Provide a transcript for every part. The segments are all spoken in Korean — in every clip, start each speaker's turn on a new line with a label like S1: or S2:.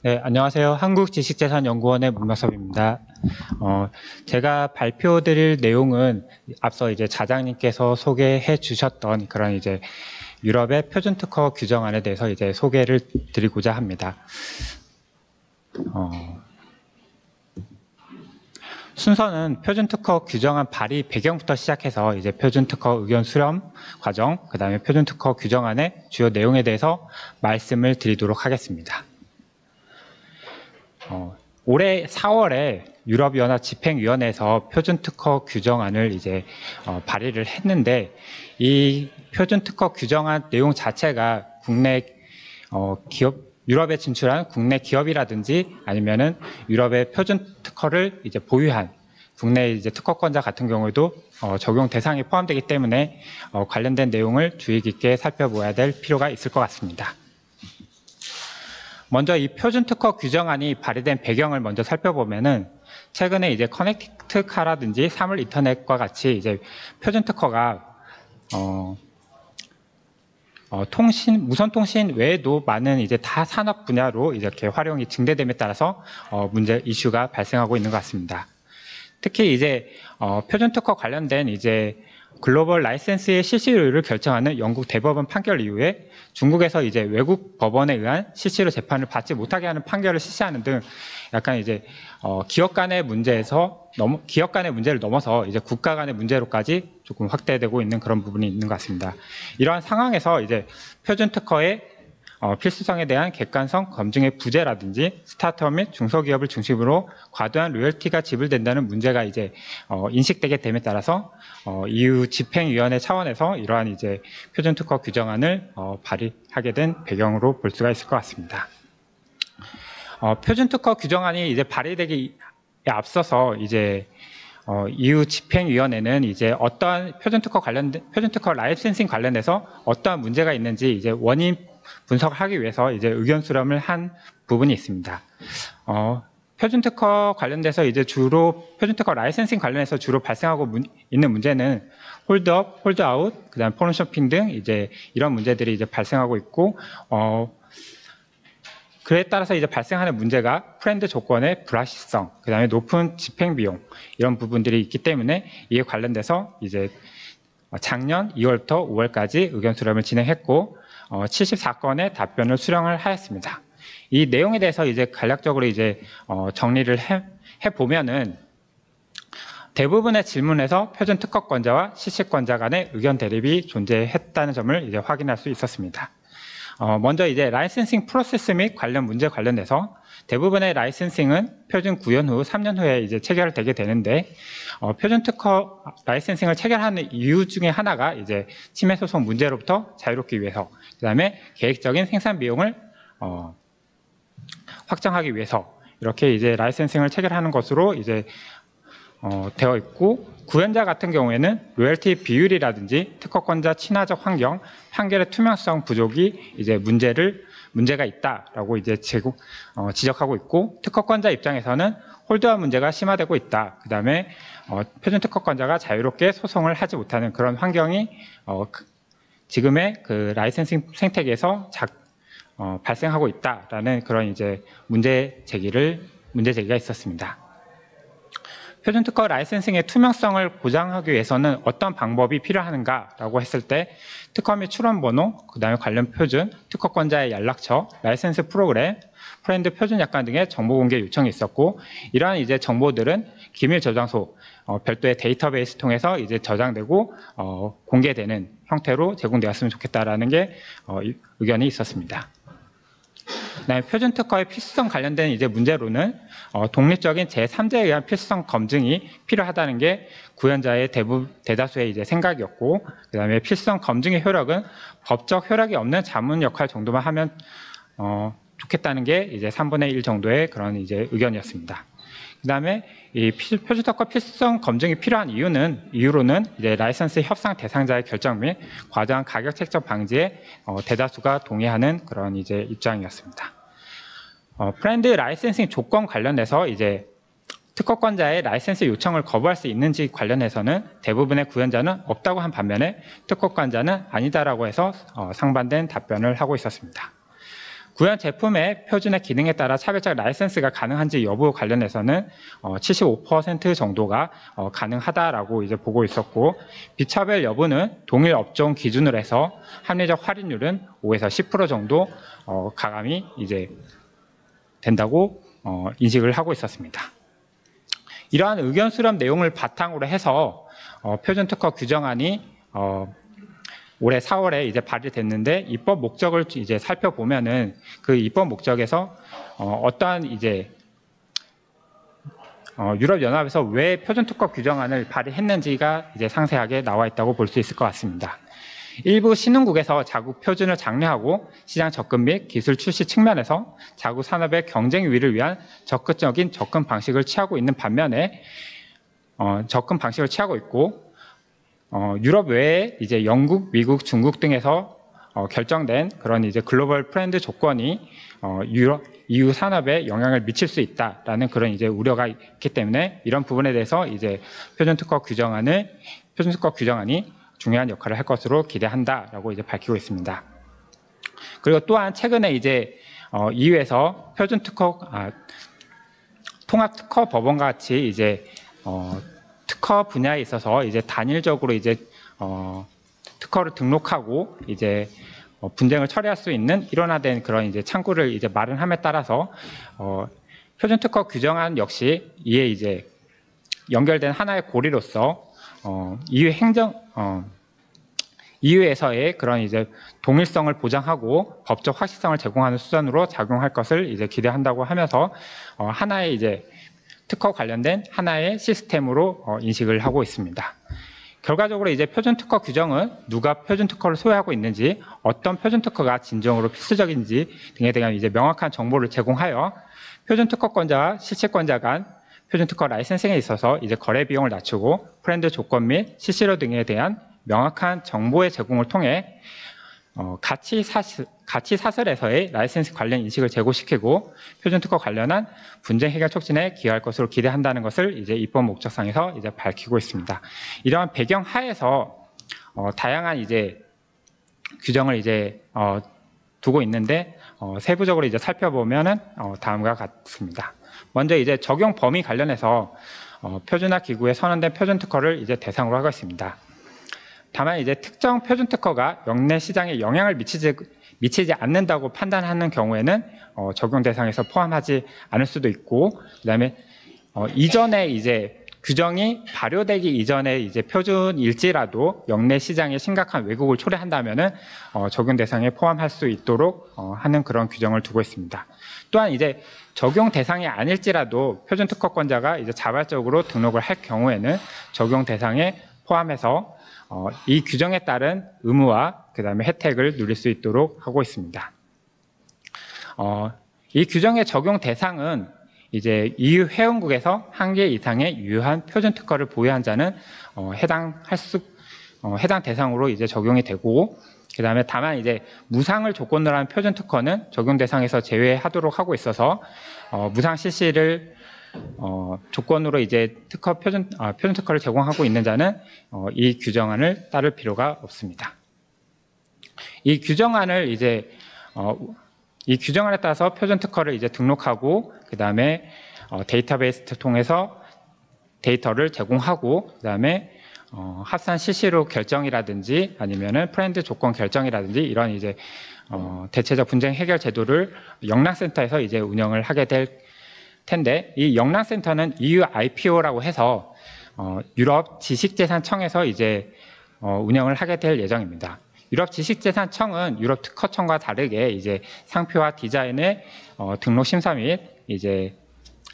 S1: 네, 안녕하세요. 한국지식재산연구원의 문마섭입니다. 제가 발표드릴 내용은 앞서 이제 자장님께서 소개해 주셨던 그런 이제 유럽의 표준특허 규정안에 대해서 이제 소개를 드리고자 합니다. 순서는 표준특허 규정안 발의 배경부터 시작해서 이제 표준특허 의견 수렴 과정, 그 다음에 표준특허 규정안의 주요 내용에 대해서 말씀을 드리도록 하겠습니다. 올해 4월에 유럽연합 집행위원회에서 표준특허 규정안을 이제 발의를 했는데, 이 표준특허 규정안 내용 자체가 국내 유럽에 진출한 국내 기업이라든지 아니면은 유럽의 표준특허를 이제 보유한 국내 이제 특허권자 같은 경우에도 적용 대상에 포함되기 때문에 관련된 내용을 주의 깊게 살펴봐야 될 필요가 있을 것 같습니다. 먼저 이 표준특허 규정안이 발의된 배경을 먼저 살펴보면은, 최근에 이제 커넥트카라든지 사물 인터넷과 같이 이제 표준특허가 무선 통신 외에도 많은 이제 타 산업 분야로 이렇게 활용이 증대됨에 따라서 이슈가 발생하고 있는 것 같습니다. 특히 이제 표준특허 관련된 이제 글로벌 라이센스의 실시료를 결정하는 영국 대법원 판결 이후에 중국에서 이제 외국 법원에 의한 실시료 재판을 받지 못하게 하는 판결을 실시하는 등 약간 이제 기업 간의 문제를 넘어서 이제 국가 간의 문제로까지 조금 확대되고 있는 그런 부분이 있는 것 같습니다. 이러한 상황에서 이제 표준특허의 필수성에 대한 객관성 검증의 부재라든지 스타트업 및 중소기업을 중심으로 과도한 로열티가 지불된다는 문제가 이제 인식되게 됨에 따라서 EU 집행위원회 차원에서 이러한 이제 표준특허 규정안을 발의하게 된 배경으로 볼 수가 있을 것 같습니다. 표준특허 규정안이 이제 발의되기 앞서서 이제 EU 집행위원회는 이제 어떠한 표준특허 라이센싱 관련해서 어떠한 문제가 있는지 이제 원인 분석하기 위해서 이제 의견 수렴을 한 부분이 있습니다. 표준특허 관련돼서 이제 표준특허 라이센싱 관련해서 주로 발생하고 있는 문제는 홀드업, 홀드아웃, 그다음 폰쇼핑 등 이제 이런 문제들이 이제 발생하고 있고, 그에 따라서 이제 발생하는 문제가 프렌드 조건의 불확실성, 그다음에 높은 집행 비용, 이런 부분들이 있기 때문에 이에 관련돼서 이제 작년 2월부터 5월까지 의견 수렴을 진행했고 74건의 답변을 수령을 하였습니다. 이 내용에 대해서 이제 간략적으로 이제 정리를 해 보면은, 대부분의 질문에서 표준특허권자와 실시권자 간의 의견 대립이 존재했다는 점을 이제 확인할 수 있었습니다. 먼저 이제 라이센싱 프로세스 및 관련돼서 대부분의 라이센싱은 표준 구현 후 3년 후에 이제 체결되게 되는데, 표준특허 라이센싱을 체결하는 이유 중에 하나가 이제 침해 소송 문제로부터 자유롭기 위해서, 그다음에 계획적인 생산 비용을 확정하기 위해서 이렇게 이제 라이센싱을 체결하는 것으로 이제 되어 있고, 구현자 같은 경우에는 로열티 비율이라든지 특허권자 친화적 환경, 판결의 투명성 부족이 이제 문제가 있다라고 이제 지적하고 있고, 특허권자 입장에서는 홀드업 문제가 심화되고 있다. 그다음에 표준특허권자가 자유롭게 소송을 하지 못하는 그런 환경이 지금의 그 라이센싱 생태계에서 발생하고 있다라는 그런 이제 문제 제기가 있었습니다. 표준특허 라이센싱의 투명성을 보장하기 위해서는 어떤 방법이 필요한가라고 했을 때, 특허 및 출원번호, 그 다음에 관련 표준, 특허권자의 연락처, 라이센스 프로그램, 프렌드 표준 약관 등의 정보 공개 요청이 있었고, 이러한 이제 정보들은 기밀 저장소, 별도의 데이터베이스 통해서 이제 저장되고 공개되는 형태로 제공되었으면 좋겠다라는 게 의견이 있었습니다. 그다음에 표준특허의 필수성 관련된 이제 문제로는 독립적인 제3자에 의한 필수성 검증이 필요하다는 게 구현자의 대다수의 이제 생각이었고, 그다음에 필수성 검증의 효력은 법적 효력이 없는 자문 역할 정도만 하면 좋겠다는 게 이제 3분의 1 정도의 그런 이제 의견이었습니다. 그다음에 이 표준특허 필수성 검증이 필요한 이유로는 이제 라이선스 협상 대상자의 결정 및 과도한 가격 책정 방지에 대다수가 동의하는 그런 이제 입장이었습니다. 프렌드 라이센싱 조건 관련해서 이제 특허권자의 라이센스 요청을 거부할 수 있는지 관련해서는 대부분의 구현자는 없다고 한 반면에 특허권자는 아니다라고 해서 상반된 답변을 하고 있었습니다. 구현 제품의 표준의 기능에 따라 차별적 라이센스가 가능한지 여부 관련해서는 75% 정도가 가능하다라고 이제 보고 있었고, 비차별 여부는 동일 업종 기준으로 해서 합리적 할인율은 5에서 10% 정도 가감이 이제 된다고 인식을 하고 있었습니다. 이러한 의견 수렴 내용을 바탕으로 해서 표준 특허 규정안이 올해 4월에 이제 발의됐는데, 입법 목적을 이제 살펴보면은 그 입법 목적에서 어떠한 이제 유럽 연합에서 왜 표준 특허 규정안을 발의했는지가 이제 상세하게 나와 있다고 볼 수 있을 것 같습니다. 일부 신흥국에서 자국 표준을 장려하고 시장 접근 및 기술 출시 측면에서 자국 산업의 경쟁 유의를 위한 적극적인 접근 방식을 취하고 있는 반면에 접근 방식을 취하고 있고, 유럽 외에 이제 영국, 미국, 중국 등에서 결정된 그런 이제 글로벌 프렌드 조건이 EU 산업에 영향을 미칠 수 있다라는 그런 이제 우려가 있기 때문에, 이런 부분에 대해서 이제 표준 특허 규정안이 중요한 역할을 할 것으로 기대한다라고 이제 밝히고 있습니다. 그리고 또한 최근에 이제 EU에서 표준 특허 통합 특허 법원과 같이 이제 특허 분야에 있어서 이제 단일적으로 이제 특허를 등록하고 이제 분쟁을 처리할 수 있는 일원화된 그런 이제 창구를 이제 마련함에 따라서 표준 특허 규정안 역시 이에 이제 연결된 하나의 고리로서 EU에서의 그런 이제 동일성을 보장하고 법적 확실성을 제공하는 수단으로 작용할 것을 이제 기대한다고 하면서 하나의 이제 특허 관련된 하나의 시스템으로 인식을 하고 있습니다. 결과적으로 이제 표준 특허 규정은 누가 표준 특허를 소유하고 있는지, 어떤 표준 특허가 진정으로 필수적인지 등에 대한 이제 명확한 정보를 제공하여 표준 특허권자와 실체권자 간 표준 특허 라이센싱에 있어서 이제 거래 비용을 낮추고 프렌드 조건 및 실시료 등에 대한 명확한 정보의 제공을 통해 가치 사슬에서의 라이센스 관련 인식을 제고시키고 표준 특허 관련한 분쟁 해결 촉진에 기여할 것으로 기대한다는 것을 이제 입법 목적상에서 이제 밝히고 있습니다. 이러한 배경 하에서 다양한 이제 규정을 이제 두고 있는데, 세부적으로 이제 살펴보면은 다음과 같습니다. 먼저 이제 적용 범위 관련해서 표준화 기구에 선언된 표준 특허를 이제 대상으로 하고 있습니다. 다만 이제 특정 표준 특허가 영내 시장에 영향을 미치지 않는다고 판단하는 경우에는 적용 대상에서 포함하지 않을 수도 있고, 그다음에 이전에 이제 규정이 발효되기 이전에 이제 표준일지라도 영내 시장에 심각한 왜곡을 초래한다면은 적용 대상에 포함할 수 있도록 하는 그런 규정을 두고 있습니다. 또한 이제 적용 대상이 아닐지라도 표준 특허권자가 이제 자발적으로 등록을 할 경우에는 적용 대상에 포함해서 이 규정에 따른 의무와 그다음에 혜택을 누릴 수 있도록 하고 있습니다. 이 규정의 적용 대상은 이제 EU 회원국에서 한 개 이상의 유효한 표준 특허를 보유한 자는 해당 대상으로 이제 적용이 되고, 그다음에 다만 이제 무상을 조건으로 한 표준 특허는 적용 대상에서 제외하도록 하고 있어서 무상 실시를 조건으로 이제 표준 특허를 제공하고 있는 자는 이 규정안을 따를 필요가 없습니다. 이 규정안을 이제 이 규정안에 따라서 표준 특허를 이제 등록하고, 그 다음에 데이터베이스를 통해서 데이터를 제공하고, 그 다음에 합산 실시로 결정이라든지 아니면은 프렌드 조건 결정이라든지 이런 이제 대체적 분쟁 해결 제도를 영락센터에서 이제 운영을 하게 될 텐데, 이 영락센터는 EU IPO라고 해서 유럽 지식재산청에서 이제 운영을 하게 될 예정입니다. 유럽 지식재산청은 유럽 특허청과 다르게 이제 상표와 디자인의 등록 심사 및 이제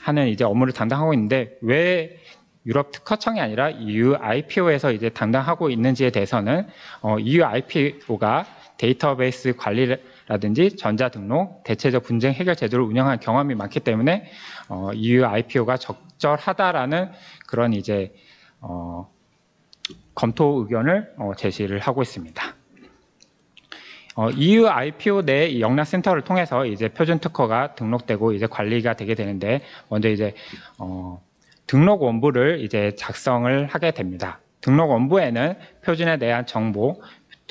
S1: 하는 이제 업무를 담당하고 있는데, 왜 유럽 특허청이 아니라 EU IPO에서 이제 담당하고 있는지에 대해서는 EU IPO가 데이터베이스 관리라든지 전자등록, 대체적 분쟁 해결 제도를 운영한 경험이 많기 때문에 EU IPO가 적절하다라는 그런 이제 검토 의견을 제시를 하고 있습니다. EU IPO 내 영락센터를 통해서 이제 표준 특허가 등록되고 이제 관리가 되게 되는데, 먼저 이제 등록 원부를 이제 작성을 하게 됩니다. 등록 원부에는 표준에 대한 정보,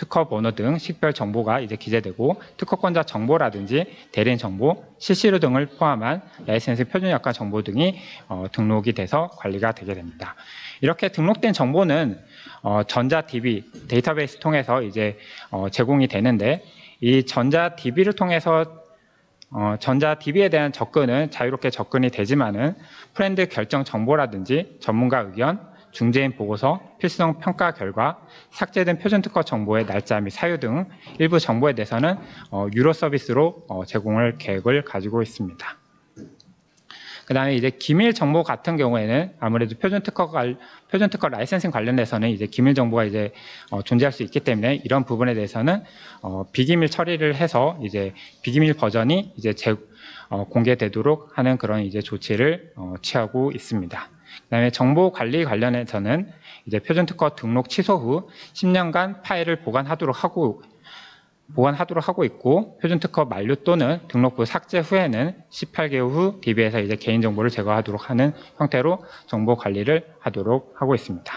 S1: 특허 번호 등 식별 정보가 이제 기재되고 특허권자 정보라든지 대리인 정보, 실시료 등을 포함한 라이센스 표준약관 정보 등이 등록이 돼서 관리가 되게 됩니다. 이렇게 등록된 정보는 전자 DB 데이터베이스 통해서 이제 제공이 되는데 이 전자 DB를 통해서 전자 DB에 대한 접근은 자유롭게 접근이 되지만은 프렌드 결정 정보라든지 전문가 의견, 중재인 보고서, 필수성 평가 결과, 삭제된 표준 특허 정보의 날짜 및 사유 등 일부 정보에 대해서는 유료 서비스로 제공할 계획을 가지고 있습니다. 그 다음에 이제 기밀 정보 같은 경우에는 아무래도 표준 특허 라이센싱 관련해서는 이제 기밀 정보가 이제 존재할 수 있기 때문에 이런 부분에 대해서는 비기밀 처리를 해서 이제 비기밀 버전이 이제 공개되도록 하는 그런 이제 조치를 취하고 있습니다. 그다음에 정보 관리 관련해서는 이제 표준 특허 등록 취소 후 10년간 파일을 보관하도록 하고 있고 표준 특허 만료 또는 등록 후 삭제 후에는 18개월 후 DB에서 이제 개인 정보를 제거하도록 하는 형태로 정보 관리를 하도록 하고 있습니다.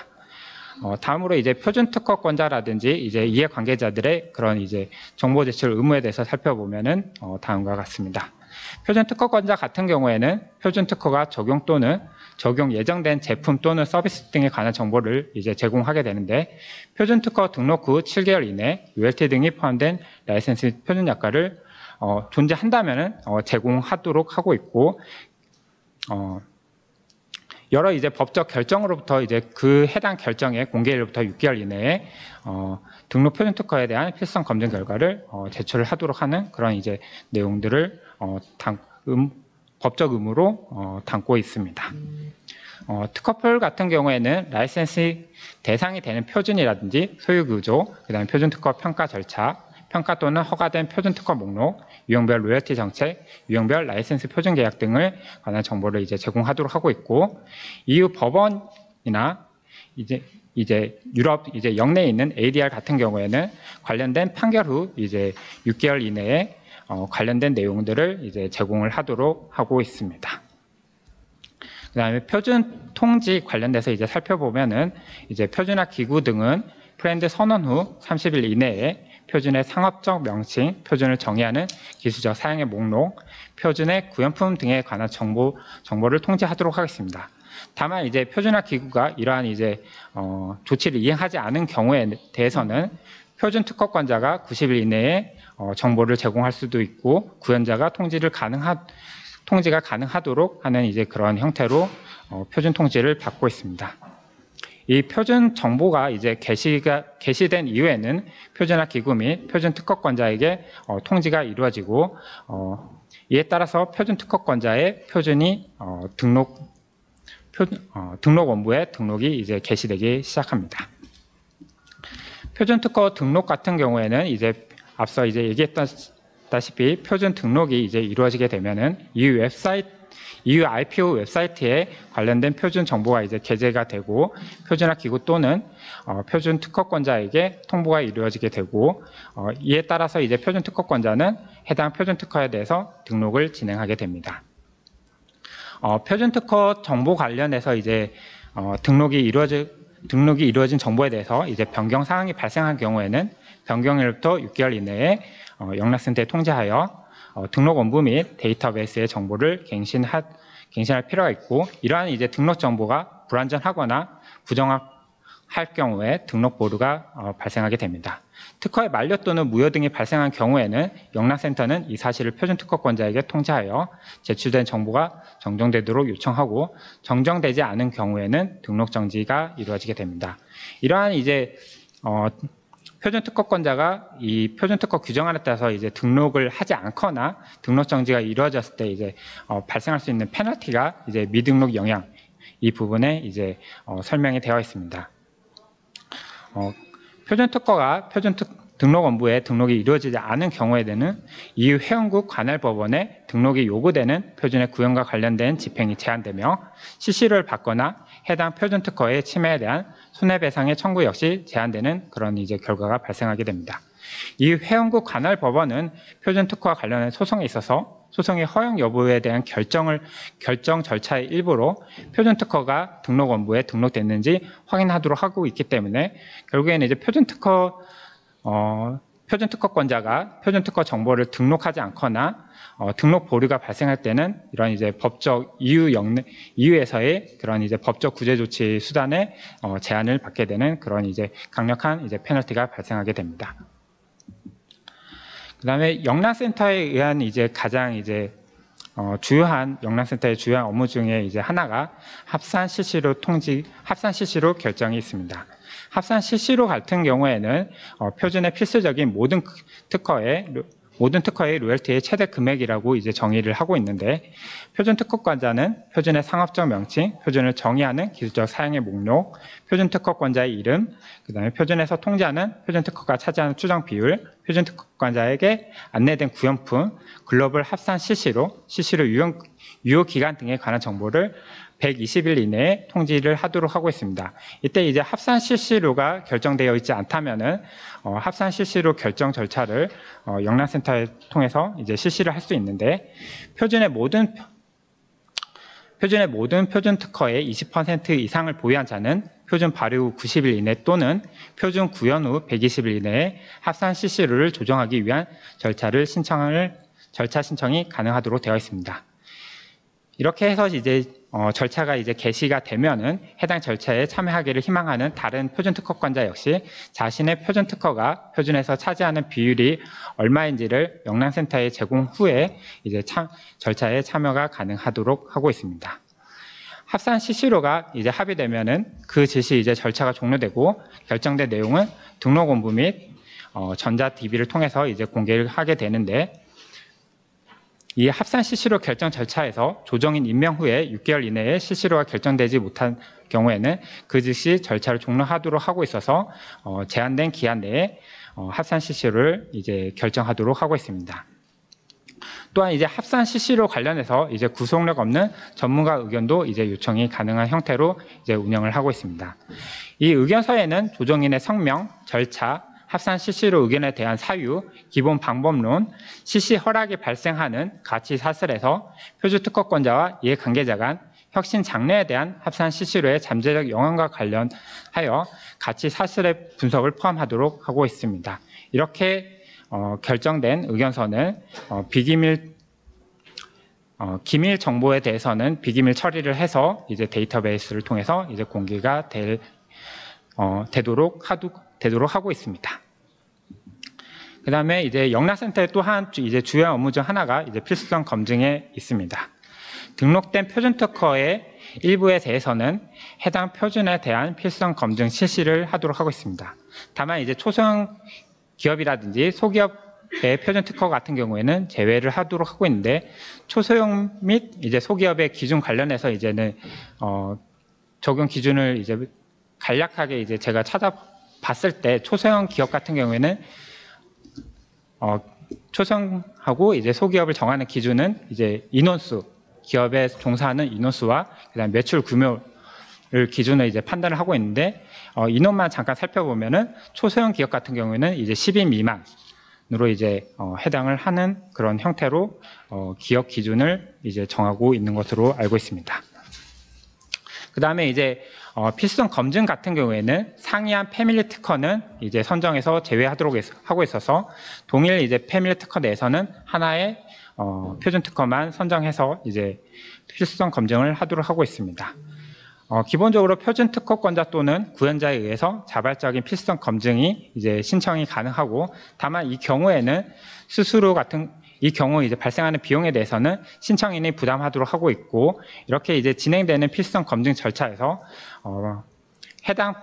S1: 다음으로 이제 표준 특허권자라든지 이제 이해관계자들의 그런 이제 정보 제출 의무에 대해서 살펴보면은 다음과 같습니다. 표준 특허권자 같은 경우에는 표준 특허가 적용 또는 적용 예정된 제품 또는 서비스 등에 관한 정보를 이제 제공하게 되는데 표준 특허 등록 후 7개월 이내 ULT 등이 포함된 라이센스 표준 약관을 존재한다면은 제공하도록 하고 있고 여러 이제 법적 결정으로부터 이제 그 해당 결정의 공개일로부터 6개월 이내에 등록 표준 특허에 대한 필수성 검증 결과를 제출을 하도록 하는 그런 이제 내용들을 법적 의무로 담고 있습니다. 특허표율 같은 경우에는 라이센스 대상이 되는 표준이라든지 소유 구조, 그다음에 표준 특허 평가 절차, 평가 또는 허가된 표준 특허 목록, 유형별 로열티 정책, 유형별 라이센스 표준 계약 등을 관한 정보를 이제 제공하도록 하고 있고 EU 법원이나 이제 유럽 이제 영내에 있는 ADR 같은 경우에는 관련된 판결 후 이제 6개월 이내에 관련된 내용들을 이제 제공을 하도록 하고 있습니다. 그다음에 표준 통지 관련돼서 이제 살펴보면은 이제 표준화 기구 등은 프렌드 선언 후 30일 이내에 표준의 상업적 명칭, 표준을 정의하는 기술적 사용의 목록, 표준의 구현품 등에 관한 정보를 통지하도록 하겠습니다. 다만 이제 표준화 기구가 이러한 이제 조치를 이행하지 않은 경우에 대해서는 표준 특허권자가 90일 이내에 정보를 제공할 수도 있고 구현자가 통지가 가능하도록 하는 이제 그런 형태로 표준 통지를 받고 있습니다. 이 표준 정보가 이제 게시된 이후에는 표준화 기구 및 표준 특허권자에게 통지가 이루어지고 이에 따라서 표준 특허권자의 표준이 등록원부에 등록이 이제 게시되기 시작합니다. 표준 특허 등록 같은 경우에는 이제 앞서 이제 얘기했다시피 표준 등록이 이제 이루어지게 되면은 EU IPO 웹사이트에 관련된 표준 정보가 이제 게재가 되고 표준화 기구 또는 표준 특허권자에게 통보가 이루어지게 되고 이에 따라서 이제 표준 특허권자는 해당 표준 특허에 대해서 등록을 진행하게 됩니다. 표준 특허 정보 관련해서 이제 등록이 이루어진 정보에 대해서 이제 변경 사항이 발생한 경우에는 변경일부터 6개월 이내에 영락센터에 통지하여 등록원부 및 데이터베이스의 정보를 갱신할 필요가 있고 이러한 이제 등록 정보가 불완전하거나 부정확할 경우에 등록 보류가 발생하게 됩니다. 특허의 만료 또는 무효 등이 발생한 경우에는 영락센터는 이 사실을 표준 특허권자에게 통지하여 제출된 정보가 정정되도록 요청하고 정정되지 않은 경우에는 등록 정지가 이루어지게 됩니다. 이러한 이제 표준 특허권자가 이 표준 특허 규정안에 따라서 이제 등록을 하지 않거나 등록 정지가 이루어졌을 때 이제 발생할 수 있는 페널티가 이제 미등록 영향 이 부분에 이제 설명이 되어 있습니다. 표준 특허가 등록원부에 등록이 이루어지지 않은 경우에는 EU 회원국 관할 법원에 등록이 요구되는 표준의 구현과 관련된 집행이 제한되며 실시료를 받거나 해당 표준 특허의 침해에 대한 손해배상의 청구 역시 제한되는 그런 이제 결과가 발생하게 됩니다. EU 회원국 관할 법원은 표준 특허와 관련된 소송에 있어서 소송의 허용 여부에 대한 결정 절차의 일부로 표준 특허가 등록원부에 등록됐는지 확인하도록 하고 있기 때문에 결국에는 이제 표준 특허가 표준 특허권자가 표준 특허 정보를 등록하지 않거나 등록 보류가 발생할 때는 이런 이제 법적 이유에서의 그런 이제 법적 구제 조치 수단에 제한을 받게 되는 그런 이제 강력한 이제 페널티가 발생하게 됩니다. 그다음에 영란센터에 의한 이제 가장 이제 주요한 영란센터의 주요한 업무 중에 이제 하나가 합산 실시로 결정이 있습니다. 합산 실시로 같은 경우에는 표준의 필수적인 모든 특허의 로열티의 최대 금액이라고 이제 정의를 하고 있는데, 표준 특허권자는 표준의 상업적 명칭, 표준을 정의하는 기술적 사용의 목록, 표준 특허권자의 이름, 그다음에 표준에서 통지하는 표준 특허가 차지하는 추정 비율, 표준 특허권자에게 안내된 구현품, 글로벌 합산 실시로 유효 기간 등에 관한 정보를 120일 이내에 통지를 하도록 하고 있습니다. 이때 이제 합산 실시로가 결정되어 있지 않다면은 합산 실시로 결정 절차를 영란센터를 통해서 이제 실시를 할 수 있는데, 표준의 모든 표준 특허의 20% 이상을 보유한 자는 표준 발효 후 90일 이내 또는 표준 구현 후 120일 이내에 합산 실시로를 조정하기 위한 절차 신청이 가능하도록 되어 있습니다. 이렇게 해서 이제 절차가 이제 개시가 되면은 해당 절차에 참여하기를 희망하는 다른 표준 특허권자 역시 자신의 표준 특허가 표준에서 차지하는 비율이 얼마인지를 영란센터에 제공 후에 이제 절차에 참여가 가능하도록 하고 있습니다. 합산 실시로가 이제 합의되면은 그 즉시 이제 절차가 종료되고 결정된 내용은 등록원부 및 전자 DB를 통해서 이제 공개를 하게 되는데, 이 합산 실시로 결정 절차에서 조정인 임명 후에 6개월 이내에 실시로가 결정되지 못한 경우에는 그 즉시 절차를 종료하도록 하고 있어서 제한된 기한 내에 합산 실시로를 이제 결정하도록 하고 있습니다. 또한 이제 합산 실시로 관련해서 이제 구속력 없는 전문가 의견도 이제 요청이 가능한 형태로 이제 운영을 하고 있습니다. 이 의견서에는 조정인의 성명, 절차, 합산 실시로 의견에 대한 사유, 기본 방법론, 실시 허락이 발생하는 가치 사슬에서 표준 특허권자와 이해관계자 간 혁신 장래에 대한 합산 실시로의 잠재적 영향과 관련하여 가치 사슬의 분석을 포함하도록 하고 있습니다. 이렇게 결정된 의견서는 기밀 정보에 대해서는 비기밀 처리를 해서 이제 데이터베이스를 통해서 이제 공개가 되도록 하고 있습니다. 그 다음에 이제 영란센터의 또한 이제 주요한 업무 중 하나가 이제 필수성 검증에 있습니다. 등록된 표준 특허의 일부에 대해서는 해당 표준에 대한 필수성 검증 실시를 하도록 하고 있습니다. 다만 이제 초소형 기업이라든지 소기업의 표준 특허 같은 경우에는 제외를 하도록 하고 있는데, 초소형 및 이제 소기업의 기준 관련해서 이제는 적용 기준을 이제 간략하게 이제 제가 찾아봤을 때, 초소형 기업 같은 경우에는 초소형하고 이제 소기업을 정하는 기준은 이제 인원수, 기업에 종사하는 인원수와 그다음 매출 규모를 기준으로 이제 판단을 하고 있는데, 인원만 잠깐 살펴보면은 초소형 기업 같은 경우에는 이제 10인 미만으로 이제 해당을 하는 그런 형태로 기업 기준을 이제 정하고 있는 것으로 알고 있습니다. 그 다음에 이제 필수성 검증 같은 경우에는 상이한 패밀리 특허는 이제 선정해서 제외하도록 하고 있어서 동일 이제 패밀리 특허 내에서는 하나의 표준 특허만 선정해서 이제 필수성 검증을 하도록 하고 있습니다. 기본적으로 표준 특허권자 또는 구현자에 의해서 자발적인 필수성 검증이 이제 신청이 가능하고, 다만 이 경우에는 이 경우 이제 발생하는 비용에 대해서는 신청인이 부담하도록 하고 있고, 이렇게 이제 진행되는 필수성 검증 절차에서 해당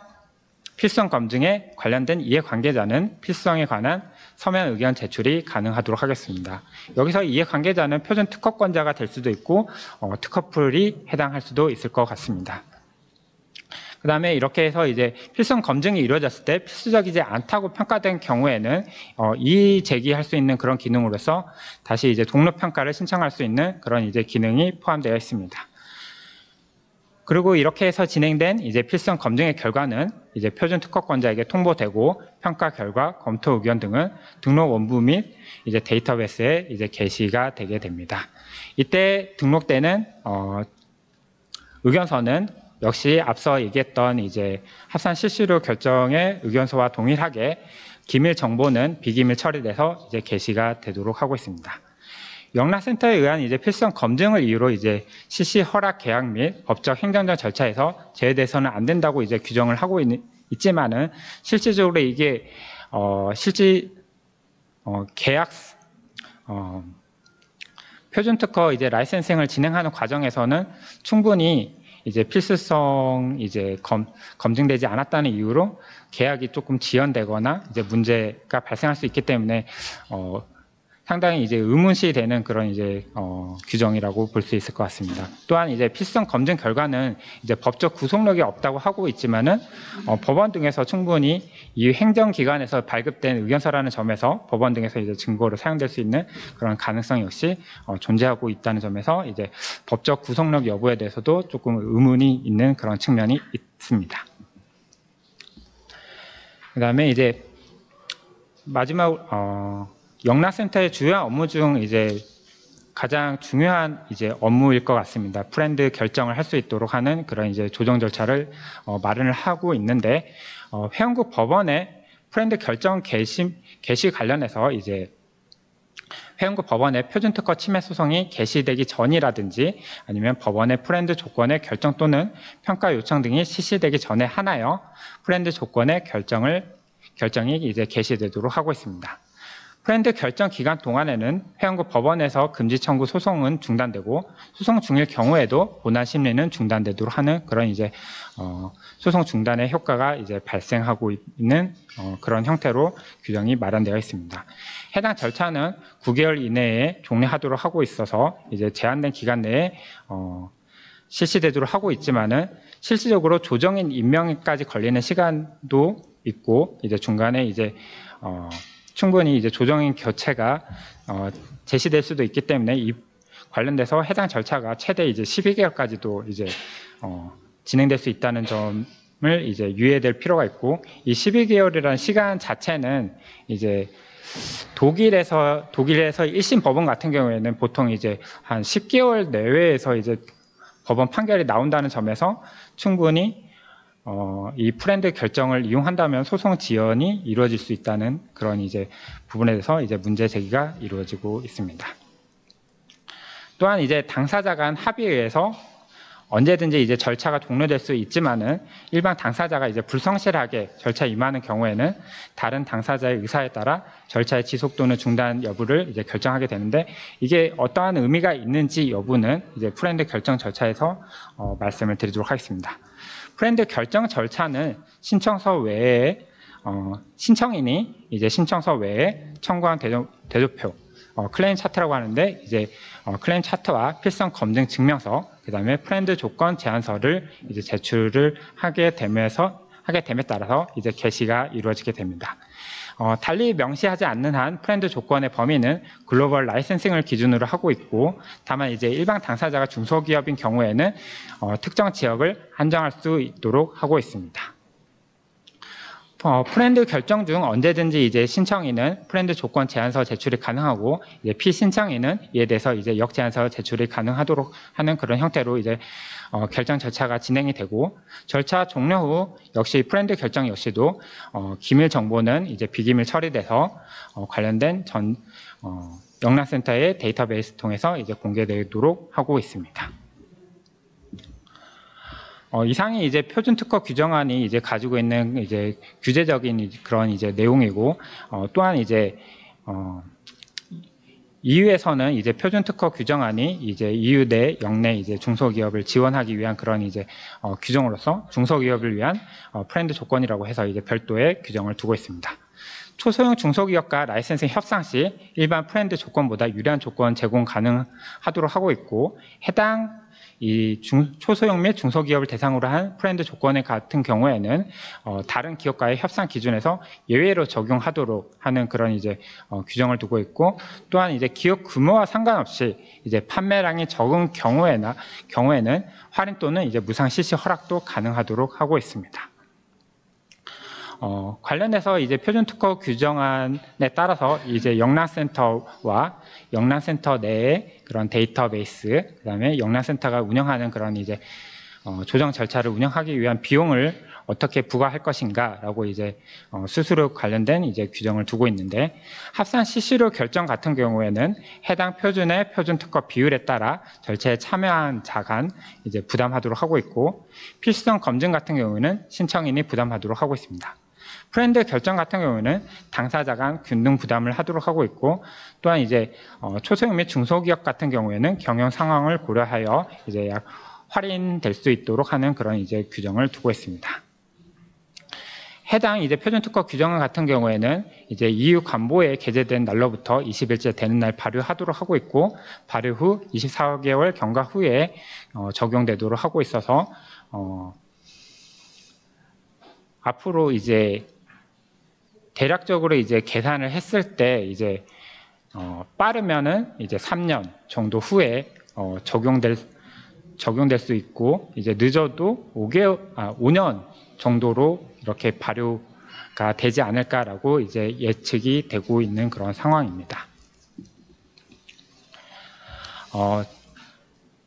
S1: 필수성 검증에 관련된 이해관계자는 필수성에 관한 서면 의견 제출이 가능하도록 하겠습니다. 여기서 이해관계자는 표준 특허권자가 될 수도 있고 특허풀이 해당할 수도 있을 것 같습니다. 그 다음에 이렇게 해서 이제 필수성 검증이 이루어졌을 때 필수적이지 않다고 평가된 경우에는 이의 제기할 수 있는 그런 기능으로서 다시 이제 독립 평가를 신청할 수 있는 그런 이제 기능이 포함되어 있습니다. 그리고 이렇게 해서 진행된 이제 필수성 검증의 결과는 이제 표준 특허권자에게 통보되고, 평가 결과, 검토 의견 등은 등록 원부 및 이제 데이터베이스에 이제 게시가 되게 됩니다. 이때 등록되는 의견서는 역시 앞서 얘기했던 이제 합산 실시로 결정의 의견서와 동일하게 기밀 정보는 비기밀 처리돼서 이제 게시가 되도록 하고 있습니다. 영락센터에 의한 이제 필성 검증을 이유로 이제 CC 허락 계약 및 법적 행정적 절차에서 제외돼서는 안 된다고 이제 규정을 하고 있지만은 실질적으로 이게 계약 표준 특허 이제 라이센싱을 진행하는 과정에서는 충분히 이제 필수성 이제 검증되지 않았다는 이유로 계약이 조금 지연되거나 이제 문제가 발생할 수 있기 때문에 상당히 이제 의문시 되는 그런 이제 규정이라고 볼 수 있을 것 같습니다. 또한 이제 필수성 검증 결과는 이제 법적 구속력이 없다고 하고 있지만은 법원 등에서 충분히 이 행정기관에서 발급된 의견서라는 점에서 법원 등에서 이제 증거로 사용될 수 있는 그런 가능성 역시 존재하고 있다는 점에서 이제 법적 구속력 여부에 대해서도 조금 의문이 있는 그런 측면이 있습니다. 그다음에 이제 마지막 영락센터의 주요한 업무 중 이제 가장 중요한 이제 업무일 것 같습니다. 프렌드 결정을 할 수 있도록 하는 그런 이제 조정 절차를 마련을 하고 있는데 회원국 법원의 프렌드 결정 개시 관련해서 이제 회원국 법원의 표준특허 침해 소송이 개시되기 전이라든지 아니면 법원의 프렌드 조건의 결정 또는 평가 요청 등이 실시되기 전에 하나여 프렌드 조건의 결정이 이제 개시되도록 하고 있습니다. 프렌드 결정 기간 동안에는 회원국 법원에서 금지 청구 소송은 중단되고 소송 중일 경우에도 본안 심리는 중단되도록 하는 그런 이제 소송 중단의 효과가 이제 발생하고 있는 그런 형태로 규정이 마련되어 있습니다. 해당 절차는 9개월 이내에 종료하도록 하고 있어서 이제 제한된 기간 내에 실시되도록 하고 있지만은 실질적으로 조정인 임명까지 걸리는 시간도 있고 이제 중간에 이제 충분히 이제 조정인 교체가 제시될 수도 있기 때문에 이 관련돼서 해당 절차가 최대 이제 12개월까지도 이제 진행될 수 있다는 점을 이제 유의될 필요가 있고 이 12개월이라는 시간 자체는 이제 독일에서 1심 법원 같은 경우에는 보통 이제 한 10개월 내외에서 이제 법원 판결이 나온다는 점에서 충분히 이 프렌드 결정을 이용한다면 소송 지연이 이루어질 수 있다는 그런 이제 부분에 대해서 이제 문제 제기가 이루어지고 있습니다. 또한 이제 당사자 간 합의에 의해서 언제든지 이제 절차가 종료될 수 있지만은 일반 당사자가 이제 불성실하게 절차에 임하는 경우에는 다른 당사자의 의사에 따라 절차의 지속 또는 중단 여부를 이제 결정하게 되는데 이게 어떠한 의미가 있는지 여부는 이제 프렌드 결정 절차에서 말씀을 드리도록 하겠습니다. 프렌드 결정 절차는 신청서 외에 신청인이 이제 신청서 외에 청구한 대조표 클레임 차트라고 하는데 이제 클레임 차트와 필성 검증 증명서 그다음에 프렌드 조건 제안서를 이제 제출을 하게 됨에 따라서 이제 개시가 이루어지게 됩니다. 달리 명시하지 않는 한 프렌드 조건의 범위는 글로벌 라이센싱을 기준으로 하고 있고 다만 이제 일반 당사자가 중소기업인 경우에는 특정 지역을 한정할 수 있도록 하고 있습니다. 프렌드 결정 중 언제든지 이제 신청인은 프렌드 조건 제안서 제출이 가능하고 이제 피신청인은 이에 대해서 이제 역제안서 제출이 가능하도록 하는 그런 형태로 이제 결정 절차가 진행이 되고 절차 종료 후 역시 프렌드 결정 역시도 기밀 정보는 이제 비기밀 처리돼서 관련된 영락센터의 데이터베이스 통해서 이제 공개되도록 하고 있습니다. 이상이 이제 표준 특허 규정안이 이제 가지고 있는 이제 규제적인 그런 이제 내용이고 또한 이제 EU에서는 이제 표준 특허 규정안이 이제 EU 내 영내 이제 중소기업을 지원하기 위한 그런 이제 규정으로서 중소기업을 위한 프렌드 조건이라고 해서 이제 별도의 규정을 두고 있습니다. 초소형 중소기업과 라이센싱 협상 시 일반 프렌드 조건보다 유리한 조건 제공 가능하도록 하고 있고 해당 이 초소형 및 중소기업을 대상으로 한 프렌드 조건에 같은 경우에는 다른 기업과의 협상 기준에서 예외로 적용하도록 하는 그런 이제 규정을 두고 있고 또한 이제 기업 규모와 상관없이 이제 판매량이 적은 경우에는 할인 또는 이제 무상 실시 허락도 가능하도록 하고 있습니다. 관련해서 이제 표준 특허 규정안에 따라서 이제 영락센터와 영락센터 내의 그런 데이터베이스, 그다음에 영락센터가 운영하는 그런 이제 조정 절차를 운영하기 위한 비용을 어떻게 부과할 것인가라고 이제 수수료 관련된 이제 규정을 두고 있는데, 합산 CC료 결정 같은 경우에는 해당 표준의 표준 특허 비율에 따라 절차에 참여한 자간 이제 부담하도록 하고 있고, 필수성 검증 같은 경우에는 신청인이 부담하도록 하고 있습니다. 프렌드 결정 같은 경우에는 당사자 간 균등 부담을 하도록 하고 있고, 또한 이제 초소형 및 중소기업 같은 경우에는 경영 상황을 고려하여 이제 약 할인될 수 있도록 하는 그런 이제 규정을 두고 있습니다. 해당 이제 표준 특허 규정 같은 경우에는 이제 EU 관보에 게재된 날로부터 20일째 되는 날 발효하도록 하고 있고, 발효 후 24개월 경과 후에 적용되도록 하고 있어서 앞으로 이제 대략적으로 이제 계산을 했을 때 이제 빠르면은 이제 3년 정도 후에 적용될 수 있고, 이제 늦어도 5년 정도로 이렇게 발효가 되지 않을까라고 이제 예측이 되고 있는 그런 상황입니다.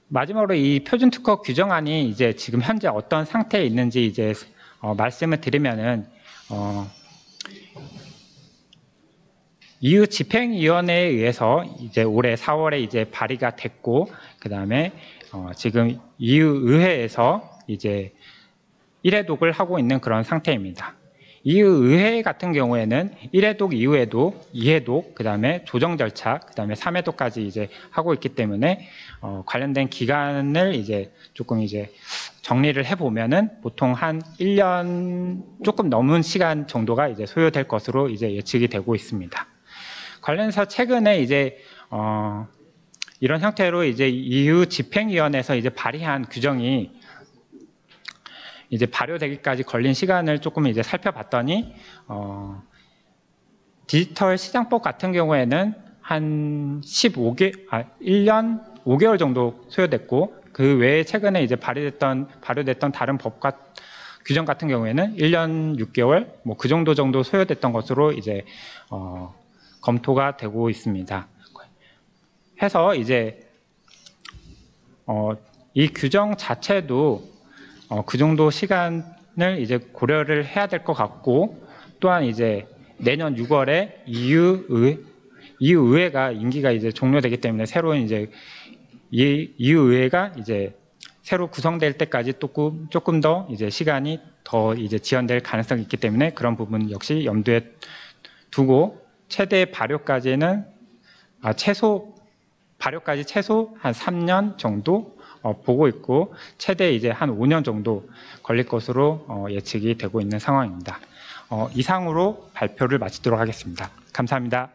S1: 마지막으로 이 표준 특허 규정안이 이제 지금 현재 어떤 상태에 있는지 이제 말씀을 드리면은 EU 집행위원회에 의해서 이제 올해 4월에 이제 발의가 됐고, 그 다음에 지금 EU 의회에서 이제 1회독을 하고 있는 그런 상태입니다. EU 의회 같은 경우에는 1회독 이후에도 2회독, 그 다음에 조정 절차, 그 다음에 3회독까지 이제 하고 있기 때문에 관련된 기간을 이제 조금 이제 정리를 해보면은 보통 한 1년 조금 넘은 시간 정도가 이제 소요될 것으로 이제 예측이 되고 있습니다. 관련해서 최근에 이제 이런 형태로 이제 EU 집행위원회에서 이제 발의한 규정이 이제 발효되기까지 걸린 시간을 조금 이제 살펴봤더니 디지털 시장법 같은 경우에는 한 1년 5개월 정도 소요됐고, 그 외에 최근에 이제 발효됐던 다른 법과 규정 같은 경우에는 1년 6개월 뭐 그 정도 소요됐던 것으로 이제 검토가 되고 있습니다. 해서 이제 이 규정 자체도 그 정도 시간을 이제 고려를 해야 될 것 같고, 또한 이제 내년 6월에 EU 의회가 임기가 이제 종료되기 때문에 새로운 이제 EU 의회가 이제 새로 구성될 때까지 조금 더 이제 시간이 더 이제 지연될 가능성이 있기 때문에 그런 부분 역시 염두에 두고 최대 발효까지는 발효까지 최소 한 3년 정도 보고 있고, 최대 이제 한 5년 정도 걸릴 것으로 예측이 되고 있는 상황입니다. 이상으로 발표를 마치도록 하겠습니다. 감사합니다.